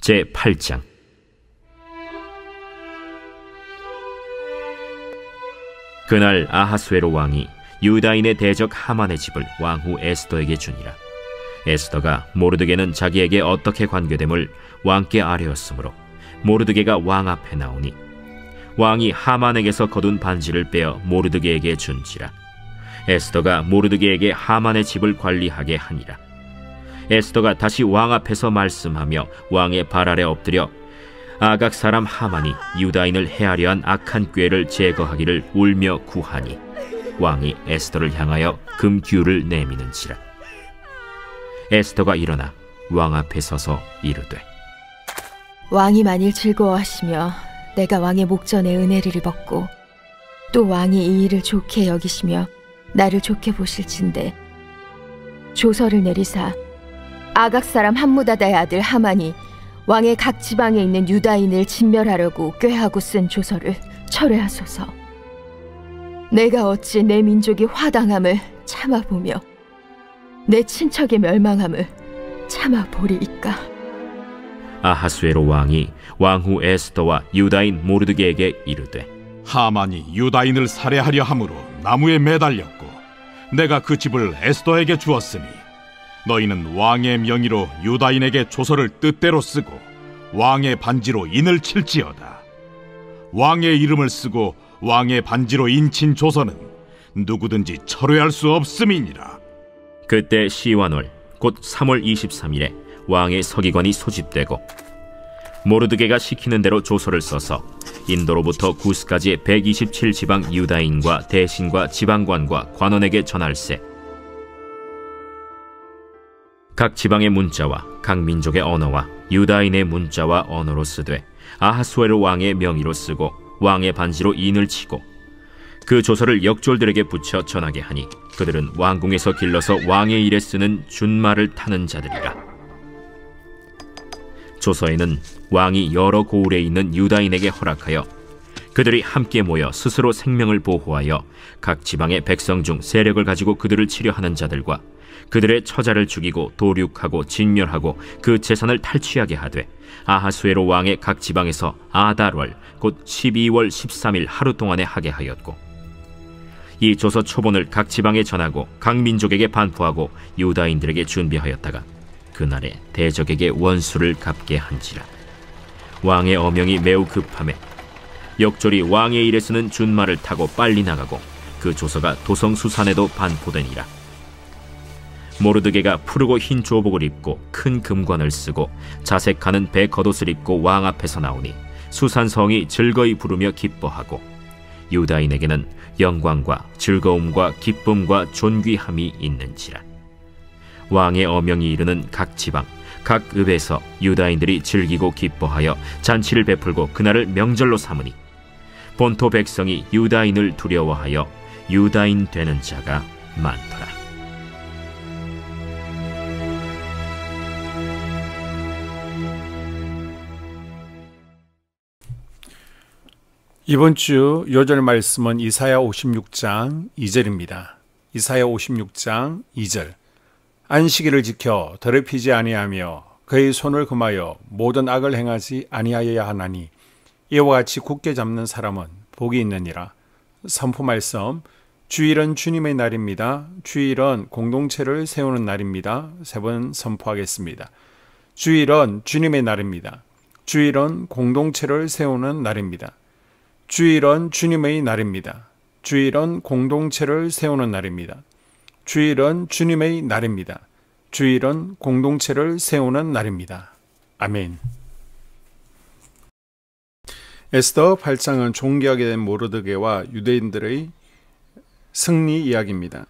제8장. 그날 아하수에로 왕이 유다인의 대적 하만의 집을 왕후 에스더에게 주니라. 에스더가 모르드게는 자기에게 어떻게 관계됨을 왕께 아뢰었으므로 모르드게가 왕 앞에 나오니 왕이 하만에게서 거둔 반지를 빼어 모르드게에게 준지라. 에스더가 모르드게에게 하만의 집을 관리하게 하니라. 에스더가 다시 왕 앞에서 말씀하며 왕의 발 아래 엎드려 아각 사람 하만이 유다인을 해하려 한 악한 꾀를 제거하기를 울며 구하니 왕이 에스더를 향하여 금규를 내미는지라. 에스더가 일어나 왕 앞에 서서 이르되, 왕이 만일 즐거워하시며 내가 왕의 목전에 은혜를 입었고 또 왕이 이 일을 좋게 여기시며 나를 좋게 보실진대 조서를 내리사 아각 사람 함무다다의 아들 하만이 왕의 각 지방에 있는 유다인을 진멸하려고 꾀하고 쓴 조서를 철회하소서. 내가 어찌 내 민족이 화당함을 참아보며 내 친척의 멸망함을 참아보리이까. 아하수에로 왕이 왕후 에스더와 유다인 모르드게에게 이르되, 하만이 유다인을 살해하려 함으로 나무에 매달렸고 내가 그 집을 에스더에게 주었으니 너희는 왕의 명의로 유다인에게 조서를 뜻대로 쓰고 왕의 반지로 인을 칠지어다. 왕의 이름을 쓰고 왕의 반지로 인친 조서는 누구든지 철회할 수 없음이니라. 그때 시완월 곧 3월 23일에 왕의 서기관이 소집되고 모르드게가 시키는 대로 조서를 써서 인도로부터 구스까지 127지방 유다인과 대신과 지방관과 관원에게 전할세. 각 지방의 문자와 각 민족의 언어와 유다인의 문자와 언어로 쓰되 아하수에로 왕의 명의로 쓰고 왕의 반지로 인을 치고 그 조서를 역졸들에게 붙여 전하게 하니 그들은 왕궁에서 길러서 왕의 일에 쓰는 준말을 타는 자들이라. 조서에는 왕이 여러 고을에 있는 유다인에게 허락하여 그들이 함께 모여 스스로 생명을 보호하여 각 지방의 백성 중 세력을 가지고 그들을 치려하는 자들과 그들의 처자를 죽이고 도륙하고 진멸하고 그 재산을 탈취하게 하되 아하수에로 왕의 각 지방에서 아달월 곧 12월 13일 하루 동안에 하게 하였고, 이 조서 초본을 각 지방에 전하고 각 민족에게 반포하고 유다인들에게 준비하였다가 그날에 대적에게 원수를 갚게 한지라. 왕의 어명이 매우 급함에 역졸이 왕의 일에 쓰는 준말을 타고 빨리 나가고 그 조서가 도성수산에도 반포되니라. 모르드게가 푸르고 흰 조복을 입고 큰 금관을 쓰고 자색하는 배 겉옷을 입고 왕 앞에서 나오니 수산성이 즐거이 부르며 기뻐하고 유다인에게는 영광과 즐거움과 기쁨과 존귀함이 있는지라. 왕의 어명이 이르는 각 지방 각 읍에서 유다인들이 즐기고 기뻐하여 잔치를 베풀고 그날을 명절로 삼으니 본토 백성이 유다인을 두려워하여 유다인 되는 자가 많더라. 이번 주 요절 말씀은 이사야 56장 2절입니다. 이사야 56장 2절. 안식일을 지켜 더럽히지 아니하며 그의 손을 금하여 모든 악을 행하지 아니하여야 하나니 이와 같이 굳게 잡는 사람은 복이 있느니라. 선포 말씀. 주일은 주님의 날입니다. 주일은 공동체를 세우는 날입니다. 세 번 선포하겠습니다. 주일은 주님의 날입니다. 주일은 공동체를 세우는 날입니다. 주일은 주님의 날입니다. 주일은 공동체를 세우는 날입니다. 주일은 주님의 날입니다. 주일은 공동체를 세우는 날입니다. 아멘. 에스더 8장은 종기하게 된 모르드게와 유대인들의 승리 이야기입니다.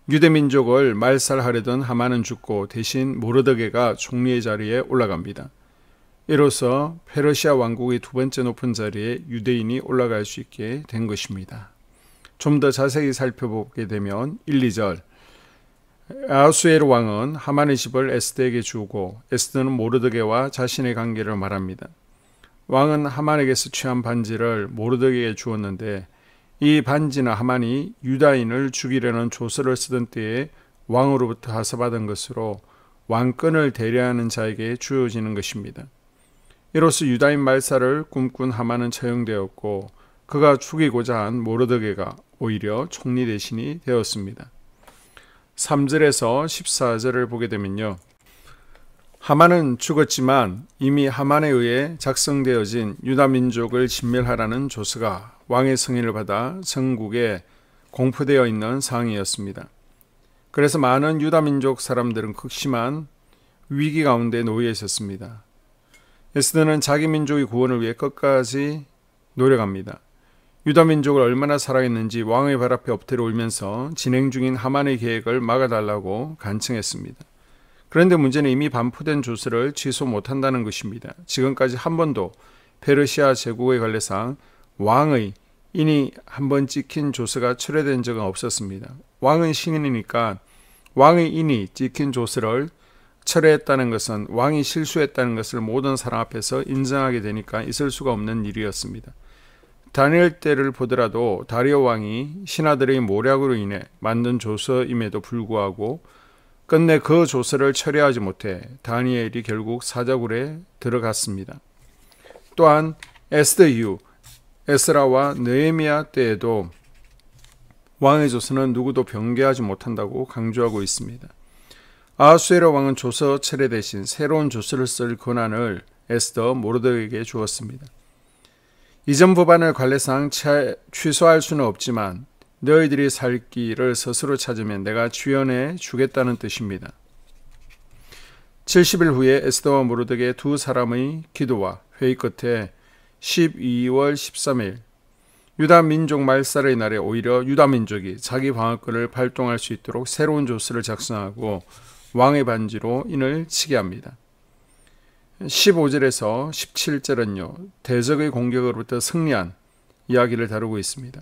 유대민족을 말살하려던 하만은 죽고 대신 모르드게가 총리의 자리에 올라갑니다. 이로써 페르시아 왕국의 두 번째 높은 자리에 유대인이 올라갈 수 있게 된 것입니다. 좀 더 자세히 살펴보게 되면 1, 2절. 아하수에로 왕은 하만의 집을 에스더에게 주고 에스더는 모르드게와 자신의 관계를 말합니다. 왕은 하만에게서 취한 반지를 모르드게에게 주었는데 이 반지는 하만이 유다인을 죽이려는 조서를 쓰던 때에 왕으로부터 하사받은 것으로 왕권을 대리하는 자에게 주어지는 것입니다. 이로써 유다인 말살을 꿈꾼 하만은 처형되었고 그가 죽이고자 한 모르드게가 오히려 총리 대신이 되었습니다. 3절에서 14절을 보게 되면요. 하만은 죽었지만 이미 하만에 의해 작성되어진 유다 민족을 진멸하라는 조서가 왕의 승인을 받아 전국에 공포되어 있는 상황이었습니다. 그래서 많은 유다 민족 사람들은 극심한 위기 가운데 놓여 있었습니다. 에스더는 자기 민족의 구원을 위해 끝까지 노력합니다. 유다 민족을 얼마나 사랑했는지 왕의 발 앞에 엎드려 울면서 진행 중인 하만의 계획을 막아달라고 간청했습니다. 그런데 문제는 이미 반포된 조서를 취소 못한다는 것입니다. 지금까지 한 번도 페르시아 제국의 관례상 왕의 인이 한번 찍힌 조서가 철회된 적은 없었습니다. 왕은 신인이니까 왕의 인이 찍힌 조서를 철회했다는 것은 왕이 실수했다는 것을 모든 사람 앞에서 인정하게 되니까 있을 수가 없는 일이었습니다. 다니엘 때를 보더라도 다리오 왕이 신하들의 모략으로 인해 만든 조서임에도 불구하고 끝내 그 조서를 철회하지 못해 다니엘이 결국 사자굴에 들어갔습니다. 또한 에스더 이후 에스라와 느헤미야 때에도 왕의 조서는 누구도 변개하지 못한다고 강조하고 있습니다. 아하수에로 왕은 조서 철회 대신 새로운 조서를 쓸 권한을 에스더 모르드게에게 주었습니다. 이전 법안을 관례상 취소할 수는 없지만 너희들이 살 길을 스스로 찾으면 내가 지원해 주겠다는 뜻입니다. 70일 후에 에스더와 모르드게 두 사람의 기도와 회의 끝에 12월 13일 유다 민족 말살의 날에 오히려 유다 민족이 자기 방어권을 발동할 수 있도록 새로운 조서를 작성하고 왕의 반지로 인을 치게 합니다. 15절에서 17절은요. 대적의 공격으로부터 승리한 이야기를 다루고 있습니다.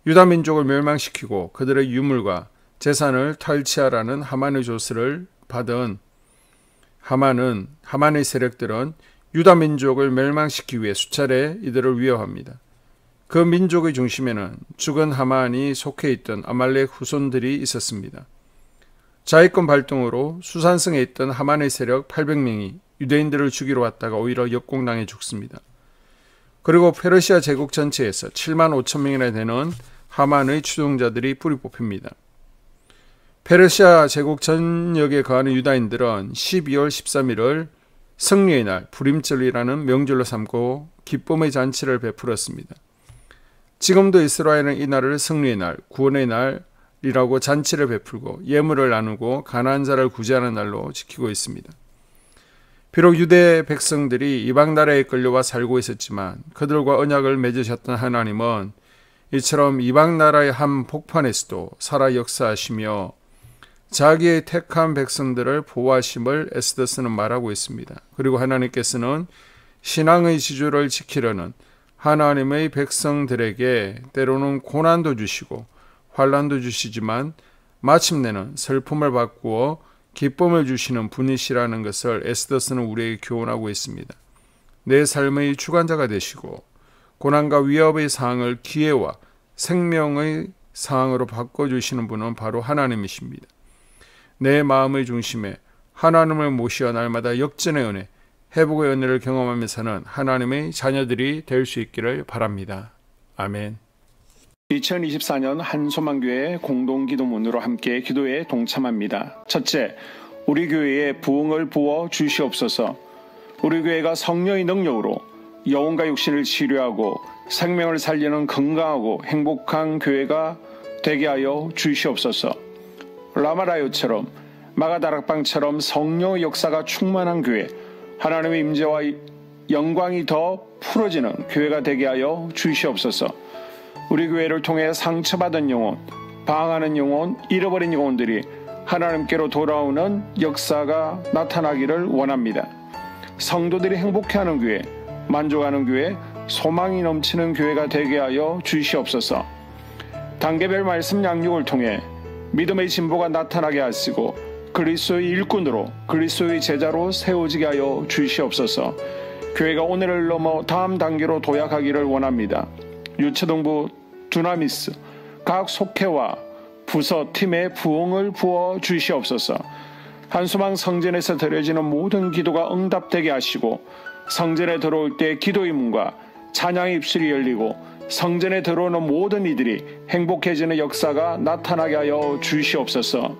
유다 민족을 멸망시키고 그들의 유물과 재산을 탈취하라는 하만의 조서를 받은 하만의 세력들은 유다 민족을 멸망시키기 위해 수차례 이들을 위협합니다. 그 민족의 중심에는 죽은 하만이 속해 있던 아말렉 후손들이 있었습니다. 자위권 발동으로 수산성에 있던 하만의 세력 800명이 유대인들을 죽이러 왔다가 오히려 역공당해 죽습니다. 그리고 페르시아 제국 전체에서 7만 5천 명이나 되는 하만의 추종자들이 뿌리 뽑힙니다. 페르시아 제국 전역에 거하는 유다인들은 12월 13일을 승리의 날, 부림절이라는 명절로 삼고 기쁨의 잔치를 베풀었습니다. 지금도 이스라엘은 이 날을 승리의 날, 구원의 날이라고 잔치를 베풀고 예물을 나누고 가난한 자를 구제하는 날로 지키고 있습니다. 비록 유대 백성들이 이방 나라에 끌려와 살고 있었지만 그들과 언약을 맺으셨던 하나님은 이처럼 이방 나라의 한 복판에서도 살아 역사하시며 자기의 택한 백성들을 보호하심을 에스더스는 말하고 있습니다. 그리고 하나님께서는 신앙의 지주를 지키려는 하나님의 백성들에게 때로는 고난도 주시고 환난도 주시지만 마침내는 슬픔을 바꾸어 기쁨을 주시는 분이시라는 것을 에스더스는 우리에게 교훈하고 있습니다. 내 삶의 주관자가 되시고 고난과 위협의 상황을 기회와 생명의 상황으로 바꿔주시는 분은 바로 하나님이십니다. 내 마음의 중심에 하나님을 모시어 날마다 역전의 은혜, 회복의 은혜를 경험하면서는 하나님의 자녀들이 될 수 있기를 바랍니다. 아멘. 2024년 한소망교회 공동기도문으로 함께 기도에 동참합니다. 첫째, 우리 교회에 부흥을 부어 주시옵소서. 우리 교회가 성령의 능력으로 영혼과 육신을 치료하고 생명을 살리는 건강하고 행복한 교회가 되게 하여 주시옵소서. 라마라요처럼 마가다락방처럼 성령의 역사가 충만한 교회, 하나님의 임재와 영광이 더 풀어지는 교회가 되게 하여 주시옵소서. 우리 교회를 통해 상처받은 영혼, 방황하는 영혼, 잃어버린 영혼들이 하나님께로 돌아오는 역사가 나타나기를 원합니다. 성도들이 행복해하는 교회, 만족하는 교회, 소망이 넘치는 교회가 되게 하여 주시옵소서. 단계별 말씀 양육을 통해 믿음의 진보가 나타나게 하시고 그리스도의 일꾼으로 그리스도의 제자로 세워지게 하여 주시옵소서. 교회가 오늘을 넘어 다음 단계로 도약하기를 원합니다. 유초등부 두나미스 각 속회와 부서 팀에 부흥을 부어 주시옵소서. 한소망 성전에서 드려지는 모든 기도가 응답되게 하시고 성전에 들어올 때 기도의 문과 찬양의 입술이 열리고 성전에 들어오는 모든 이들이 행복해지는 역사가 나타나게 하여 주시옵소서.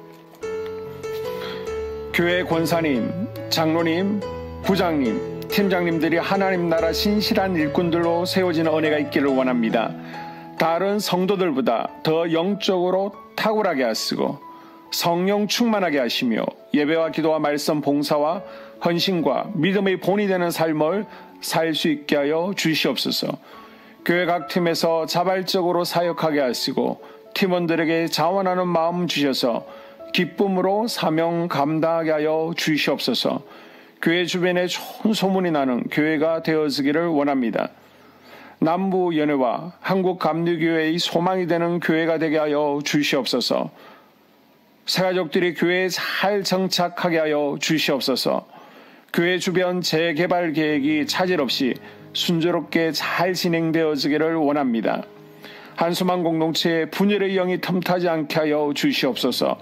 교회 권사님, 장로님, 부장님, 팀장님들이 하나님 나라 신실한 일꾼들로 세워지는 은혜가 있기를 원합니다. 다른 성도들보다 더 영적으로 탁월하게 하시고 성령 충만하게 하시며 예배와 기도와 말씀 봉사와 헌신과 믿음의 본이 되는 삶을 살 수 있게 하여 주시옵소서. 교회 각 팀에서 자발적으로 사역하게 하시고 팀원들에게 자원하는 마음 주셔서 기쁨으로 사명 감당하게 하여 주시옵소서. 교회 주변에 좋은 소문이 나는 교회가 되어지기를 원합니다. 남부연회와 한국감리교회의 소망이 되는 교회가 되게 하여 주시옵소서. 새가족들이 교회에 잘 정착하게 하여 주시옵소서. 교회 주변 재개발 계획이 차질 없이 순조롭게 잘 진행되어지기를 원합니다. 한수만 공동체에 분열의 영이 틈타지 않게 하여 주시옵소서.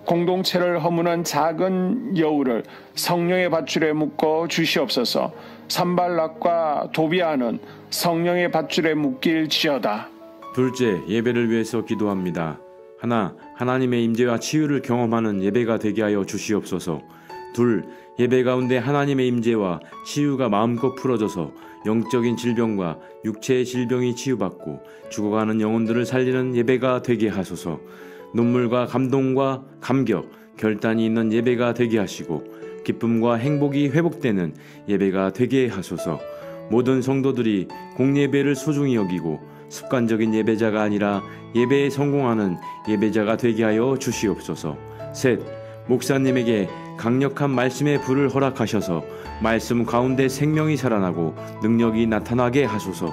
공동체를 허무는 작은 여우를 성령의 밧줄에 묶어 주시옵소서. 산발락과 도비아는 성령의 밧줄에 묶일지어다. 둘째, 예배를 위해서 기도합니다. 하나님의 임재와 치유를 경험하는 예배가 되게 하여 주시옵소서. 둘, 예배 가운데 하나님의 임재와 치유가 마음껏 풀어져서 영적인 질병과 육체의 질병이 치유받고 죽어가는 영혼들을 살리는 예배가 되게 하소서. 눈물과 감동과 감격, 결단이 있는 예배가 되게 하시고 기쁨과 행복이 회복되는 예배가 되게 하소서. 모든 성도들이 공예배를 소중히 여기고 습관적인 예배자가 아니라 예배에 성공하는 예배자가 되게 하여 주시옵소서. 셋, 목사님에게 강력한 말씀의 불을 허락하셔서 말씀 가운데 생명이 살아나고 능력이 나타나게 하소서.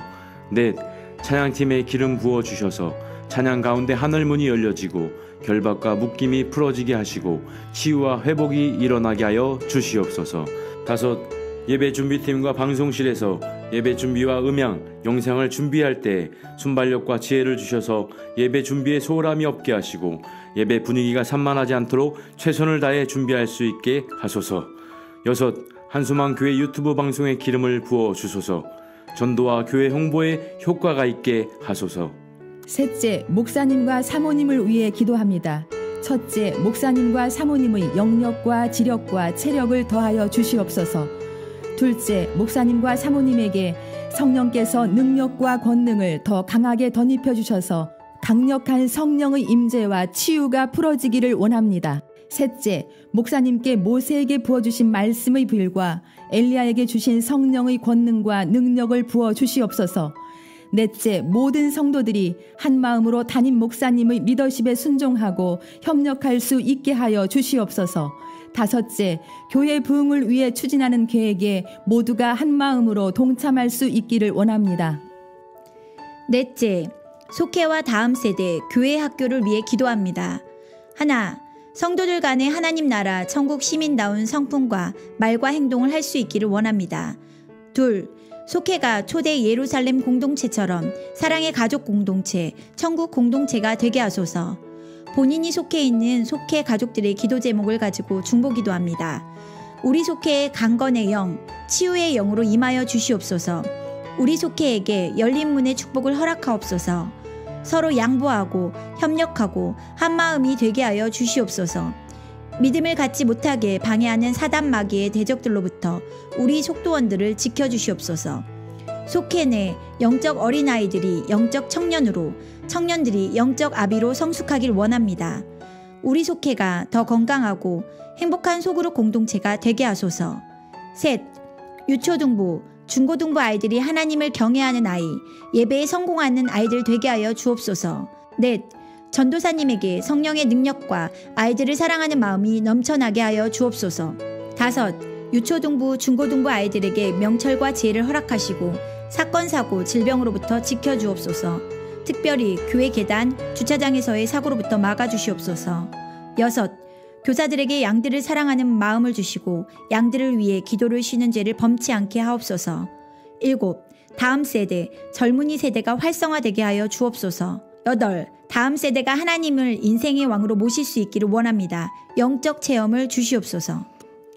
넷, 찬양팀에 기름 부어 주셔서 찬양 가운데 하늘문이 열려지고 결박과 묶임이 풀어지게 하시고 치유와 회복이 일어나게 하여 주시옵소서. 다섯, 예배 준비팀과 방송실에서 예배 준비와 음향, 영상을 준비할 때 순발력과 지혜를 주셔서 예배 준비에 소홀함이 없게 하시고 예배 분위기가 산만하지 않도록 최선을 다해 준비할 수 있게 하소서. 여섯, 한수만 교회 유튜브 방송에 기름을 부어 주소서. 전도와 교회 홍보에 효과가 있게 하소서. 셋째, 목사님과 사모님을 위해 기도합니다. 첫째, 목사님과 사모님의 영력과 지력과 체력을 더하여 주시옵소서. 둘째, 목사님과 사모님에게 성령께서 능력과 권능을 더 강하게 덧입혀 주셔서 강력한 성령의 임재와 치유가 풀어지기를 원합니다. 셋째, 목사님께 모세에게 부어주신 말씀의 불과 엘리야에게 주신 성령의 권능과 능력을 부어 주시옵소서. 넷째, 모든 성도들이 한 마음으로 담임 목사님의 리더십에 순종하고 협력할 수 있게 하여 주시옵소서. 다섯째, 교회 부흥을 위해 추진하는 계획에 모두가 한 마음으로 동참할 수 있기를 원합니다. 넷째, 속회와 다음 세대 교회 학교를 위해 기도합니다. 하나, 성도들 간의 하나님 나라 천국 시민다운 성품과 말과 행동을 할 수 있기를 원합니다. 둘, 속회가 초대 예루살렘 공동체처럼 사랑의 가족 공동체, 천국 공동체가 되게 하소서. 본인이 속해 있는 속회 가족들의 기도 제목을 가지고 중보기도합니다. 우리 속회의 강건의 영, 치유의 영으로 임하여 주시옵소서. 우리 속회에게 열린 문의 축복을 허락하옵소서. 서로 양보하고 협력하고 한마음이 되게 하여 주시옵소서. 믿음을 갖지 못하게 방해하는 사단 마귀의 대적들로부터 우리 속도원들을 지켜주시옵소서. 속회 내 영적 어린아이들이 영적 청년으로, 청년들이 영적 아비로 성숙하길 원합니다. 우리 속회가 더 건강하고 행복한 소그룹 공동체가 되게 하소서. 셋, 유초등부, 중고등부 아이들이 하나님을 경외하는 아이, 예배에 성공하는 아이들 되게 하여 주옵소서. 넷, 전도사님에게 성령의 능력과 아이들을 사랑하는 마음이 넘쳐나게 하여 주옵소서. 다섯, 유초등부, 중고등부 아이들에게 명철과 지혜를 허락하시고 사건, 사고, 질병으로부터 지켜주옵소서. 특별히 교회 계단, 주차장에서의 사고로부터 막아주시옵소서. 여섯, 교사들에게 양들을 사랑하는 마음을 주시고 양들을 위해 기도를 쉬는 죄를 범치 않게 하옵소서. 일곱, 다음 세대, 젊은이 세대가 활성화되게 하여 주옵소서. 여덟, 다음 세대가 하나님을 인생의 왕으로 모실 수 있기를 원합니다. 영적 체험을 주시옵소서.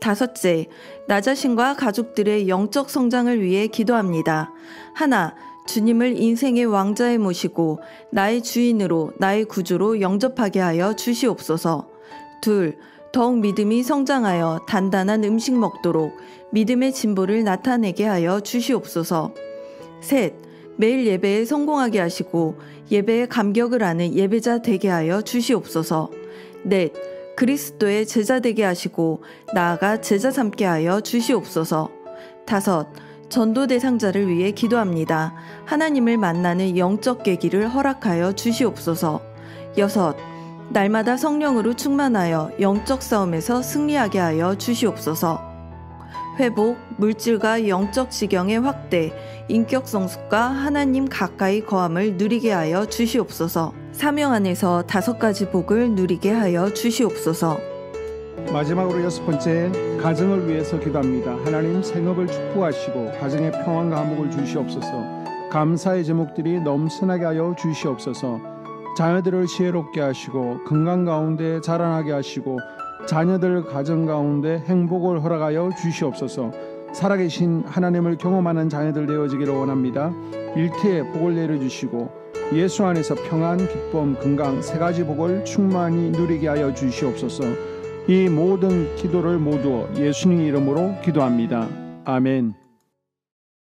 다섯째, 나 자신과 가족들의 영적 성장을 위해 기도합니다. 하나, 주님을 인생의 왕자에 모시고 나의 주인으로 나의 구주로 영접하게 하여 주시옵소서. 둘, 더욱 믿음이 성장하여 단단한 음식 먹도록 믿음의 진보를 나타내게 하여 주시옵소서. 셋, 매일 예배에 성공하게 하시고 예배에 감격을 하는 예배자 되게 하여 주시옵소서. 넷, 그리스도의 제자 되게 하시고 나아가 제자 삼게 하여 주시옵소서. 다섯, 전도 대상자를 위해 기도합니다. 하나님을 만나는 영적 계기를 허락하여 주시옵소서. 여섯, 날마다 성령으로 충만하여 영적 싸움에서 승리하게 하여 주시옵소서. 회복, 물질과 영적 지경의 확대, 인격 성숙과 하나님 가까이 거함을 누리게 하여 주시옵소서. 사명 안에서 5가지 복을 누리게 하여 주시옵소서. 마지막으로 6번째, 가정을 위해서 기도합니다. 하나님 생업을 축복하시고 가정에 평안과 화목을 주시옵소서. 감사의 제목들이 넘쳐나게 하여 주시옵소서. 자녀들을 지혜롭게 하시고 건강 가운데 자라나게 하시고 자녀들 가정 가운데 행복을 허락하여 주시옵소서. 살아계신 하나님을 경험하는 자녀들 되어지기를 원합니다. 일터에 복을 내려주시고 예수 안에서 평안, 기쁨, 건강 3가지 복을 충만히 누리게 하여 주시옵소서. 이 모든 기도를 모두 예수님 이름으로 기도합니다. 아멘.